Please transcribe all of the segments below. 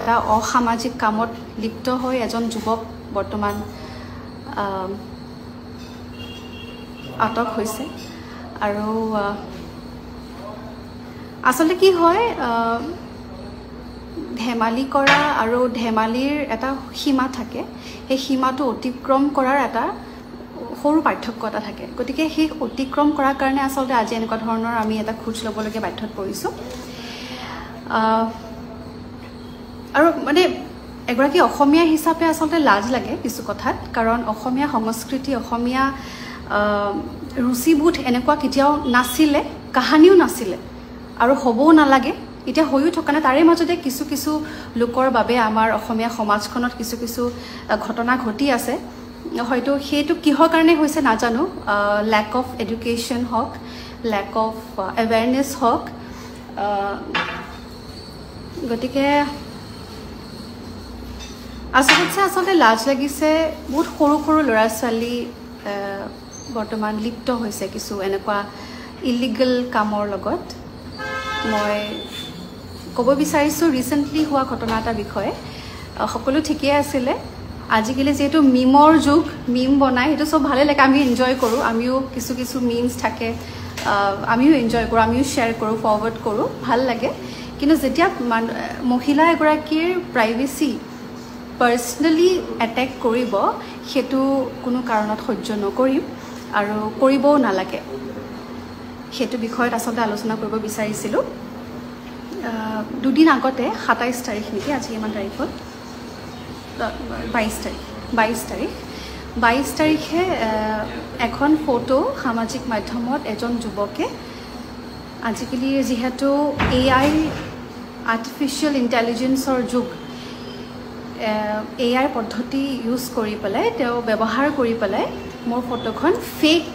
এটা অসামাজিক কামত লিপ্ত হৈ এজন যুৱক বৰ্তমান আটক হৈছে আৰু আসলে কি হয় ধেমালি কৰা আৰু ধেমালিৰ এটা সীমা থাকে এই সীমাটো অতিক্ৰম কৰাৰ এটা সৰু পাৰ্থক্য এটা থাকে গতিকে সেই অতিক্ৰম কৰাৰ কাৰণে আসলে আজি এনেকুৱা ধৰণৰ আমি এটা খুজ ল'বলগীয়া বাধ্যত পৰিছোঁ আৰু মানে এগৰাকী অসমীয়া হিচাপে আসলে লাজ লাগে কিছু কথাত কাৰণ অসমীয়া সংস্কৃতি অসমীয়া ৰুচিবোধ এনেকুৱা কেতিয়াও নাছিলে কাহানিও নাছিলে আৰু হ'বও নালাগে এটা হৈও থকা না তাৰে মাজতে কিছু কিছু লোকৰ বাবে আমাৰ অসমীয়া সমাজখনত কিছু কিছু ঘটনা ঘটি আছে হয়তো সেইটো কিহৰ কাৰণে হৈছে নাজানো ল্যাক অফ এডুকেশ্যন হক ল্যাক অফ এৱেৰনেছ হক গতিকে আসলে লাজ লাগিছে বহুত সৰু সৰু ল'ৰা ছোৱালী বৰ্তমান লিপ্ত হৈছে কিছু এনেকুৱা ইলিগেল কামৰ লগত মই ক'ব বিচাৰিছোঁ ৰিসেন্টলি হোৱা ঘটনা এটা বিষয়ে সকলো ঠিকই আছিলে আজিকালি যেহেতু মিমৰ যুগ মিম বনাই সেইটো সব ভালে লাগে আমি এনজয় কৰোঁ আমিও কিছু কিছু মিমছ থাকে আমিও এনজয় কৰোঁ আমিও শ্বেয়াৰ কৰোঁ ফৰৱাৰ্ড কৰোঁ ভাল লাগে কিন্তু যেতিয়া মহিলা এগৰাকীৰ প্ৰাইভেচি পাৰ্সনেলি এটেক কৰিব সেইটো কোনো কাৰণত সহ্য নকৰিম আৰু কৰিবও নালাগে সেইটো বিষয়ত আসলে আলোচনা কৰিব বিচাৰিছিলোঁ দুদিন আগতে 27 তাৰিখ নেকি আজি ইমান তাৰিখত 22 তাৰিখে এখন ফটো সামাজিক মাধ্যমত এজন যুৱকে আজিকালি যেহেতু AI আৰ্টিফিচিয়েল ইন্টেলিজেন্সৰ যুগ AI পদ্ধতি ইউজ কৰি পেলাই তেওঁ ব্যৱহাৰ কৰি পেলাই মোৰ ফটোখন ফেক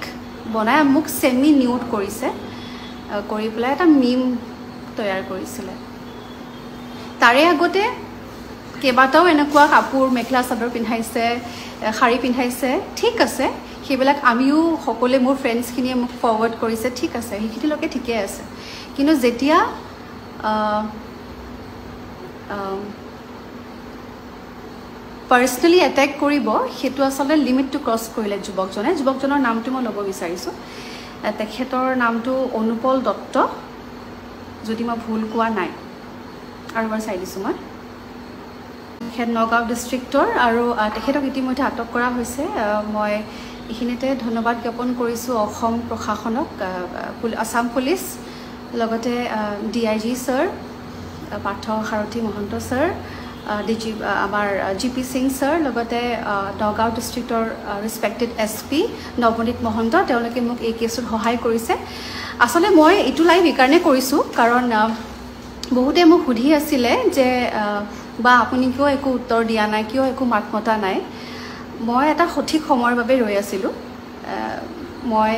বনাই মোক সেমি নিউড কৰিছে কৰি পেলাই এটা মিম তৈয়াৰ কৰিছিলে তাৰে আগতে কেবাটাও এনেকুৱা কাপোৰ মেখলা চাদৰ পিন্ধাইছে শাৰী পিন্ধাইছে ঠিক আছে সেইবিলাক আমিও সকলে মোৰ ফ্ৰেণ্ডছখিনিয়ে মোক ফৰৱাৰ্ড কৰিছে ঠিক আছে সেইখিনিলৈকে ঠিকে আছে কিন্তু যেতিয়া পাৰ্সনেলি এটেক কৰিব সেইটো আসলে লিমিটটো ক্ৰছ কৰিলে যুৱকজনৰ নামটো মই ল'ব বিচাৰিছোঁ তেখেতৰ নামটো অনুপল দত্ত যদি মই ভুল কোৱা নাই আৰু এবাৰ চাই দিছোঁ মই তেখেত নগাঁও ডিষ্ট্ৰিক্টৰ আৰু তেখেতক ইতিমধ্যে আটক কৰা হৈছে মই এইখিনিতে ধন্যবাদ জ্ঞাপন কৰিছোঁ অসম প্ৰশাসনক আসাম পুলিচ লগতে DIG ছাৰ পাৰ্থ সাৰথী মহন্ত ছাৰ আমাৰ GP সিং ছাৰ লগতে নগাঁও ডিষ্ট্ৰিক্টৰ ৰেসপেক্টেড SP নৱনীত মহন্ত তেওঁলোকে মোক এই কেছত সহায় কৰিছে আসলে মই এইটো লাইভ এইকাৰণে কৰিছোঁ কাৰণ বহুতে মোক সুধি আছিলে যে বা আপুনি কিয় একো উত্তৰ দিয়া নাই কিয় একো মাত মতা নাই মই এটা সঠিক সময়ৰ বাবে ৰৈ আছিলোঁ মই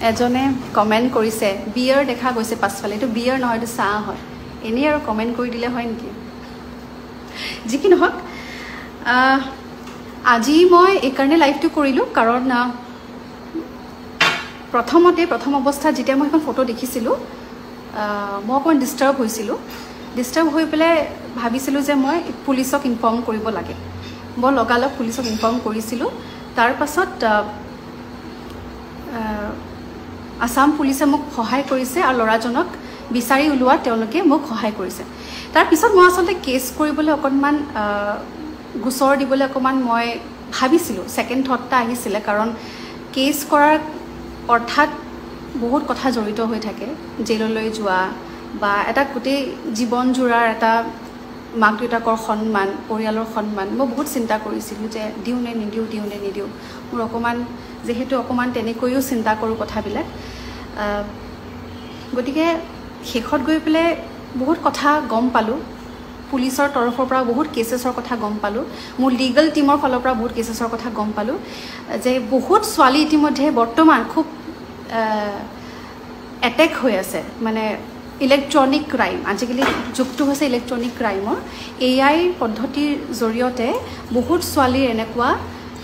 এজনে কমেন্ট কৰিছে বিয়াৰ দেখা গৈছে পাছফালে এইটো বিয়াৰ নহয় এইটো চাহ হয় এনেই আৰু কমেন্ট কৰি দিলে হয় নেকি যি কি নহওক আজি মই এই কাৰণে লাইভটো কৰিলোঁ কাৰণ প্ৰথম অৱস্থাত যেতিয়া মই এখন ফটো দেখিছিলোঁ মই অকণমান ডিষ্টাৰ্ব হৈ পেলাই ভাবিছিলোঁ যে মই পুলিচক ইনফৰ্ম কৰিব লাগে মই লগালগ পুলিচক ইনফৰ্ম কৰিছিলোঁ তাৰ পাছত আসাম পুলিচে মোক সহায় কৰিছে আৰু ল'ৰাজনক বিচাৰি উলোৱা তেওঁলোকে মোক সহায় কৰিছে তাৰ পিছত মই আসলে কেছ কৰিবলৈ অকণমান গোচৰ দিবলৈ অকণমান মই ভাবিছিলোঁ সেকেন্ড থটটা আহিছিলে কাৰণ কেছ কৰাৰ অৰ্থাৎ বহুত কথা জড়িত হৈ থাকে জেললৈ যোৱা বা এটা গোটেই জীৱন জোৰাৰ এটা মাক দেউতাকৰ সন্মান পৰিয়ালৰ সন্মান মই বহুত চিন্তা কৰিছিলোঁ যে দিওঁ নে নিদিওঁ মোৰ অকণমান যেহেতু অকণমান তেনেকৈও চিন্তা কৰোঁ কথাবিলাক গতিকে শেষত গৈ পেলাই বহুত কথা গম পালোঁ পুলিচৰ তৰফৰ পৰা বহুত কেছেছৰ কথা গম পালোঁ মোৰ লিগেল টিমৰ ফালৰ পৰা বহুত কেছেছৰ কথা গম পালোঁ যে বহুত ছোৱালী ইতিমধ্যে বৰ্তমান খুব এটেক হৈ আছে মানে ইলেক্ট্ৰনিক ক্ৰাইম আজিকালি যুগটো হৈছে ইলেক্ট্ৰনিক ক্ৰাইমৰ AI পদ্ধতিৰ জৰিয়তে বহুত ছোৱালীৰ এনেকুৱা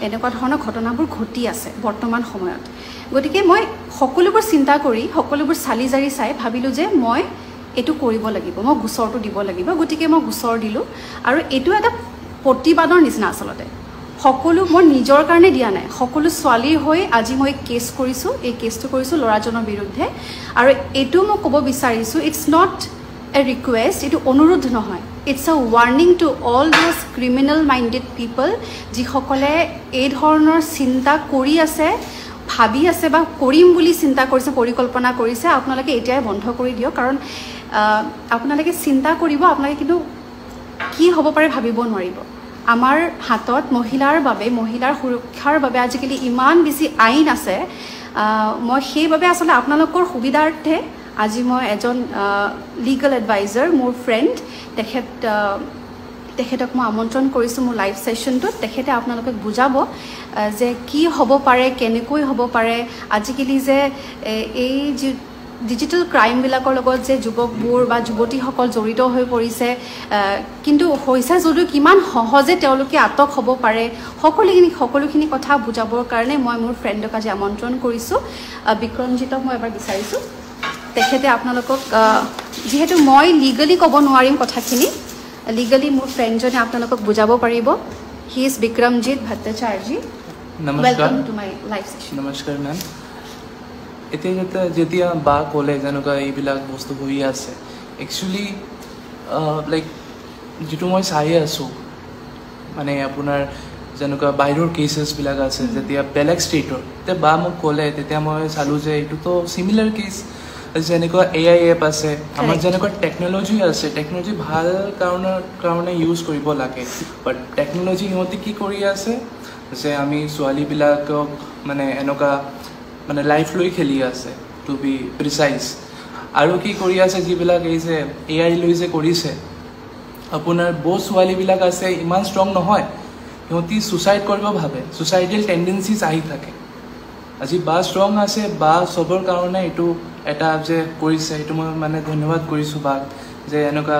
এনেকুৱা ধৰণৰ ঘটনাবোৰ ঘটি আছে বৰ্তমান সময়ত গতিকে মই সকলোবোৰ চিন্তা কৰি সকলোবোৰ চালি জাৰি চাই ভাবিলোঁ যে মই এইটো কৰিব লাগিব মই গোচৰটো দিব লাগিব গতিকে মই গোচৰ দিলোঁ আৰু এইটো এটা প্ৰতিবাদৰ নিচিনা আচলতে সকলো মই নিজৰ কাৰণে দিয়া নাই সকলো ছোৱালীৰ হৈ আজি মই কেছ কৰিছোঁ এই কেছটো কৰিছোঁ ল'ৰাজনৰ বিৰুদ্ধে আৰু এইটো মই ক'ব বিচাৰিছোঁ ইটছ নট এ ৰিকুৱেষ্ট এইটো অনুৰোধ নহয় it's a warning to all those criminal minded people যিসকলে এই ধৰণৰ চিন্তা কৰি আছে ভাবি আছে বা কৰিম বুলি চিন্তা কৰিছে পৰিকল্পনা কৰিছে আপোনালোকে এতিয়াই বন্ধ কৰি দিয়ক কাৰণ আপোনালোকে চিন্তা কৰিব আপোনালোকে কিন্তু কি হ'ব পাৰে ভাবিব নোৱাৰিব আমাৰ হাতত মহিলাৰ বাবে মহিলাৰ সুৰক্ষাৰ বাবে আজিকালি ইমান বেছি আইন আছে মই সেইবাবে আচলতে আপোনালোকৰ সুবিধাৰ্থে আজি মই এজন লিগেল এডভাইজাৰ মোৰ ফ্ৰেণ্ড তেখেতক মই আমন্ত্ৰণ কৰিছোঁ মোৰ লাইভ ছেশ্যনটোত তেখেতে আপোনালোকক বুজাব যে কি হ'ব পাৰে কেনেকৈ হ'ব পাৰে আজিকালি যে এই যি ডিজিটেল ক্ৰাইমবিলাকৰ লগত যে যুৱকবোৰ বা যুৱতীসকল জড়িত হৈ পৰিছে কিন্তু হৈছে যদিও কিমান সহজে তেওঁলোকে আটক হ'ব পাৰে সকলোখিনি কথা বুজাবৰ কাৰণে মই মোৰ ফ্ৰেণ্ডক আজি আমন্ত্ৰণ কৰিছোঁ বিক্ৰমজিতক মই এবাৰ বিচাৰিছোঁ তেখেতে আপোনালোকক যিহেতু মই লিগেলি ক'ব নোৱাৰিম কথাখিনি লিগেলি মোৰ ফ্ৰেণ্ডজনে আপোনালোকক বুজাব পাৰিব হি ইজ বিক্ৰমজিত ভট্টাচাৰ্যী নমস্কাৰ টু মাই লাইভ ছেশ্যন নমস্কাৰ মেম এতিয়া যেতিয়া বা ক'লে যেনেকুৱা এইবিলাক বস্তু হৈ আছে একচুৱেলি লাইক যিটো মই চাই আছোঁ মানে আপোনাৰ যেনেকুৱা বাহিৰৰ কেচেছবিলাক আছে যেতিয়া বেলেগ ষ্টেটৰ তেতিয়া বা মোক ক'লে তেতিয়া মই চালোঁ যে এইটোতো চিমিলাৰ কেছ যেনেকুৱা AI এপ আছে আমাৰ যেনেকুৱা টেকন'লজি আছে টেকন'লজি ভাল কাৰণে ইউজ কৰিব লাগে বাট টেকন'লজি সিহঁতে কি কৰি আছে যে আমি ছোৱালীবিলাকক মানে এনেকুৱা মানে লাইফ লৈ খেলি আছে টু বি প্ৰিচাইজ আৰু কি কৰি আছে যিবিলাক এই যে AI লৈ যে কৰিছে আপোনাৰ বহুত ছোৱালীবিলাক আছে ইমান ষ্ট্ৰং নহয় সিহঁতি ছুচাইড কৰিব ভাবে ছুচাইডেল টেণ্ডেঞ্চিজ আহি থাকে আজি বা ষ্ট্ৰং আছে বা চবৰ কাৰণে এইটো এটা যে কৰিছে এইটো মই মানে ধন্যবাদ কৰিছোঁ বাক যে এনেকুৱা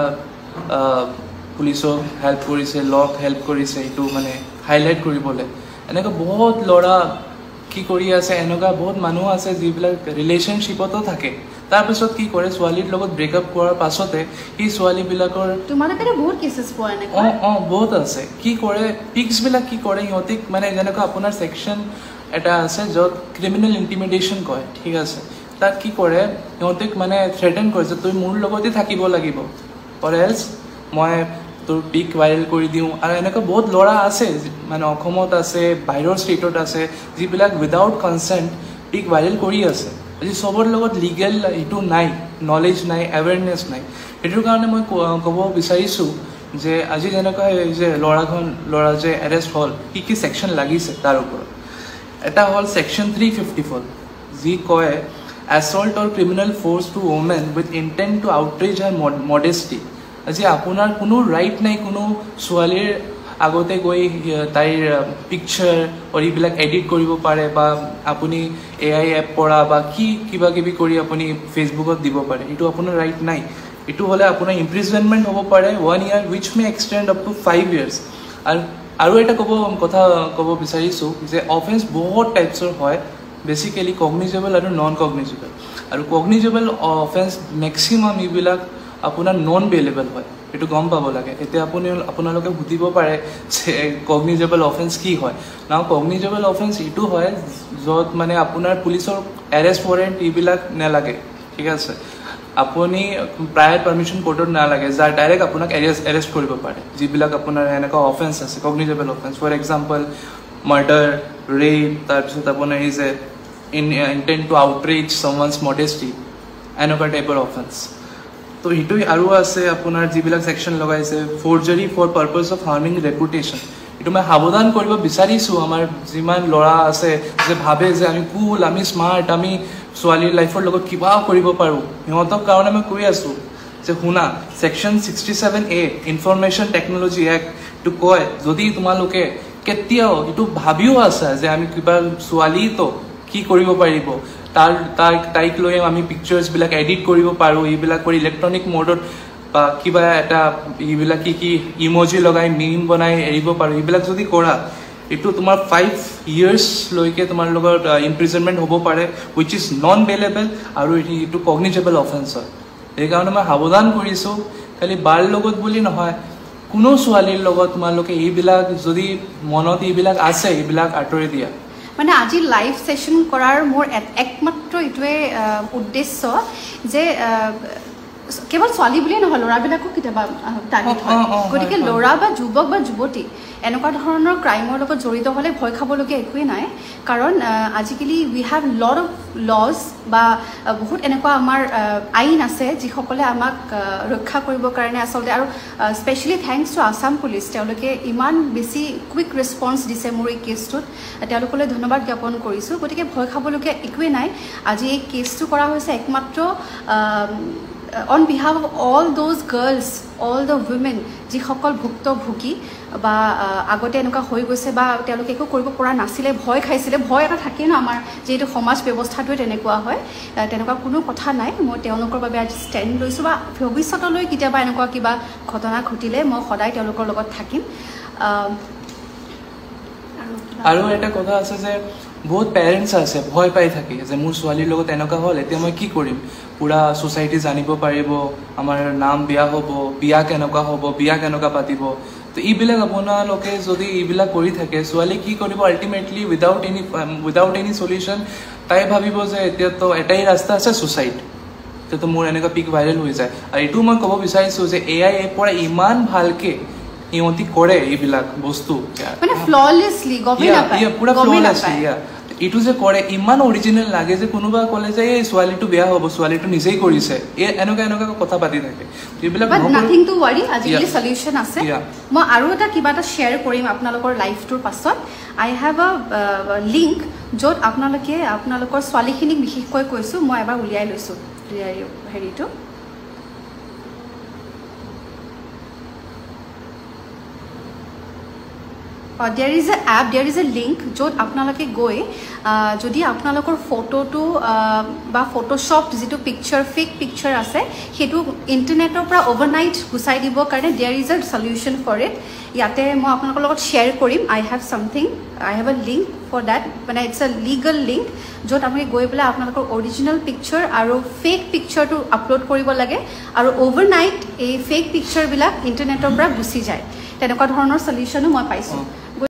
পুলিচক হেল্প কৰিছে লক হেল্প কৰিছে এইটো মানে হাইলাইট কৰিবলৈ এনেকুৱা বহুত ল'ৰা কি কৰি আছে এনেকুৱা বহুত মানুহ আছে যিবিলাক ৰিলেশ্যনশ্বিপতো থাকে তাৰপিছত কি কৰে ছোৱালীৰ লগত ব্ৰেকআপ কৰাৰ পাছতে সেই ছোৱালীবিলাকৰ তোমালোকে বহুত কেছেছ পোৱা নাই বহুত আছে কি কৰে পিক্সবিলাক কি কৰে সিহঁতিক মানে যেনেকুৱা আপোনাৰ ছেকশ্যন এটা আছে য'ত ক্ৰিমিনেল ইণ্টিমিডেশ্যন কয় ঠিক আছে তাত কি কৰে সিহঁতিক মানে থ্ৰেটেন কৰে যে তই মোৰ লগতে থাকিব লাগিব অৰ এলছ মই তোৰ পিক ভাইৰেল কৰি দিওঁ আৰু এনেকুৱা বহুত ল'ৰা আছে মানে অসমত আছে বাহিৰৰ ষ্টেটত আছে যিবিলাক উইদাউট কনচেণ্ট পিক ভাইৰেল কৰি আছে আজি চবৰ লগত লিগেল এইটো নাই নলেজ নাই এৱেৰনেছ নাই সেইটোৰ কাৰণে মই ক'ব বিচাৰিছোঁ যে আজি যেনেকুৱা এই যে ল'ৰা যে এৰেষ্ট হ'ল কি ছেকশ্যন লাগিছে তাৰ ওপৰত এটা হ'ল ছেকশ্যন 354 যি কয় assault or criminal force to women with intent to outrage her modesty আজি আপোনাৰ কোনো ৰাইট নাই কোনো ছোৱালীৰ আগতে গৈ তাইৰ পিকচাৰ এইবিলাক এডিট কৰিব পাৰে বা আপুনি AI এপ পৰা বা কিবা কিবি কৰি আপুনি ফেচবুকত দিব পাৰে এইটো আপোনাৰ ৰাইট নাই এইটো হ'লে আপোনাৰ ইমপ্ৰিজনমেণ্ট হ'ব পাৰে 1 year which may extend up to 5 years আৰু এটা কথা ক'ব বিচাৰিছোঁ যে অফেন্স বহুত টাইপছৰ হয় বেচিকেলি কগনিজেবল আৰু নন কগনিজেবল আৰু কগনিজেবল অফেন্স মেক্সিমাম এইবিলাক আপোনাৰ নন বেলেবল হয় এইটো গম পাব লাগে এতিয়া আপোনালোকে সুধিব পাৰে যে কগনিজেবল অফেন্স কি হয় নাও কগনিজেবল অফেন্স এইটো হয় য'ত মানে আপোনাৰ পুলিচৰ এৰেষ্ট ৱাৰেণ্ট এইবিলাক নালাগে ঠিক আছে আপুনি প্ৰায়ৰ পাৰ্মিশ্যন কোৰ্টত নালাগে যাৰ ডাইৰেক্ট আপোনাক এৰেষ্ট কৰিব পাৰে যিবিলাক আপোনাৰ এনেকুৱা অফেন্স আছে cognizable offence for example murder rape তাৰপিছত আপোনাৰ এই যে intent to outrage someone's modesty এনেকুৱা টাইপৰ অফেন্স তো সেইটোৱে আৰু আছে আপোনাৰ যিবিলাক ছেকশ্যন লগাইছে ফৰ্জাৰী for purpose of harming reputation এইটো মই সাৱধান কৰিব বিচাৰিছোঁ আমাৰ যিমান ল'ৰা আছে যে ভাবে যে আমি কুল আমি স্মাৰ্ট আমি ছোৱালীৰ লাইফৰ লগত কিবা কৰিব পাৰোঁ সিহঁতক কাৰণে মই কৈ আছোঁ যে শুনা ছেকশ্যন 67A ইনফৰমেশ্যন টেকন'লজি এক্টটো কয় যদি তোমালোকে কেতিয়াও এইটো ভাবিও আছে যে আমি কিবা ছোৱালীতো কি কৰিব পাৰিব তাইক লৈ আমি পিকচাৰ্ছবিলাক এডিট কৰিব পাৰোঁ এইবিলাক কৰি ইলেক্ট্ৰনিক মোডত বা কিবা এটা এইবিলাক কি ইম'জি লগাই মিম বনাই এৰিব পাৰোঁ এইবিলাক যদি কৰা এইটো তোমাৰ 5 years লৈকে তোমাৰ লগত ইমপ্ৰিজনমেণ্ট হ'ব পাৰে which is non bailable আৰু এইটো কগনিজেবল অফেন্স হয় সেইকাৰণে মই সাৱধান কৰিছোঁ খালি বাৰ লগত বুলি নহয় কোনো ছোৱালীৰ লগত তোমালোকে এইবিলাক যদি মনত এইবিলাক আছে এইবিলাক আঁতৰি দিয়া মানে আজি লাইভ সেশন কৰাৰ মোৰ একমাত্ৰ ইটোৱে উদ্দেশ্য যে কেৱল ছোৱালী বুলিয়ে নহয় ল'ৰাবিলাকো কেতিয়াবা টাৰ্গেট হয় গতিকে ল'ৰা বা যুৱক বা যুৱতী এনেকুৱা ধৰণৰ ক্ৰাইমৰ লগত জড়িত হ'লে ভয় খাবলগীয়া একোৱেই নাই কাৰণ আজিকালি উই হেভ লট অফ লজ বা বহুত এনেকুৱা আমাৰ আইন আছে যিসকলে আমাক ৰক্ষা কৰিবৰ কাৰণে আচলতে আৰু specially thanks two Assam police তেওঁলোকে ইমান বেছি কুইক ৰেছপন্স দিছে মোৰ এই কেছটোত তেওঁলোকলৈ ধন্যবাদ জ্ঞাপন কৰিছোঁ গতিকে ভয় খাবলগীয়া একোৱেই নাই আজি এই কেছটো কৰা হৈছে একমাত্ৰ on behalf of all those girls, all the women, যিসকল ভুক্তভোগী বা আগতে এনেকুৱা হৈ গৈছে বা তেওঁলোকে একো কৰিব পৰা নাছিলে ভয় খাইছিলে ভয় এটা থাকে ন আমাৰ যেহেতু সমাজ ব্যৱস্থাটোৱে তেনেকুৱা হয় তেনেকুৱা কোনো কথা নাই মই তেওঁলোকৰ বাবে আজি ষ্টেণ্ড লৈছোঁ বা ভৱিষ্যতলৈ কেতিয়াবা এনেকুৱা কিবা ঘটনা ঘটিলে মই সদায় তেওঁলোকৰ লগত থাকিম আৰু এটা কথা আছে যে বহুত পেৰেণ্টছ আছে ভয় পাই থাকে যে মোৰ ছোৱালীৰ লগত এনেকুৱা হ'ল এতিয়া মই কি কৰিম পুৰা সোসাইটি জানিব পাৰিব আমাৰ নাম বিয়া হ'ব বিয়া কেনেকুৱা হ'ব বিয়া কেনেকুৱা পাতিব তো এইবিলাক আপোনালোকে যদি এইবিলাক কৰি থাকে ছোৱালী কি কৰিব আল্টিমেটলি উইদাউট এনি সলিউশন তাই ভাবিব যে এতিয়া তো এটাই ৰাস্তা আছে সুসাইড তো মোৰ এনেকুৱা পিক ভাইৰেল হৈ যায় আৰু এইটো মই ক'ব বিচাৰিছোঁ যে এআই পৰা ইমান ভালকে ইহঁতি কৰে এইবিলাক বস্তু মানে ফ্ললেছলি গমে নাপায় পুৰা ফ্ললেছলি এইটো যে কৰে ইমান অৰিজিনেল লাগে যে কোনোবা ক'লে যে এই ছোৱালীটো বেয়া হ'ব ছোৱালীটো নিজেই কৰিছে এনেকুৱা কথা পাতি থাকে এইবিলাক নাথিং টু ৱাৰি আজিকালি সলিউশন আছে মই আৰু এটা কিবা এটা শ্বেয়াৰ কৰিম আপোনালোকৰ লাইফটোৰ পাছত আই হেভ আ লিংক য'ত আপোনালোকৰ ছোৱালীখিনিক বিশেষকৈ কৈছোঁ মই এবাৰ উলিয়াই লৈছোঁ হেৰিটো there is a app, there is a link য'ত আপোনালোকে গৈ যদি আপোনালোকৰ ফটোটো বা ফটোশ্বপ যিটো পিকচাৰ ফেক পিকচাৰ আছে সেইটো ইণ্টাৰনেটৰ পৰা অভাৰনাইট গুচাই দিবৰ কাৰণে there is a solution for it ইয়াতে মই আপোনালোকৰ লগত শ্বেয়াৰ কৰিম I have a link for that মানে it's a legal link য'ত আপুনি গৈ পেলাই আপোনালোকৰ অৰিজিনেল পিকচাৰ আৰু ফেক পিকচাৰটো আপলোড কৰিব লাগে আৰু অভাৰনাইট এই ফেক পিকচাৰবিলাক ইণ্টাৰনেটৰ পৰা গুচি যায় তেনেকুৱা ধৰণৰ সলিউশনো মই পাইছোঁ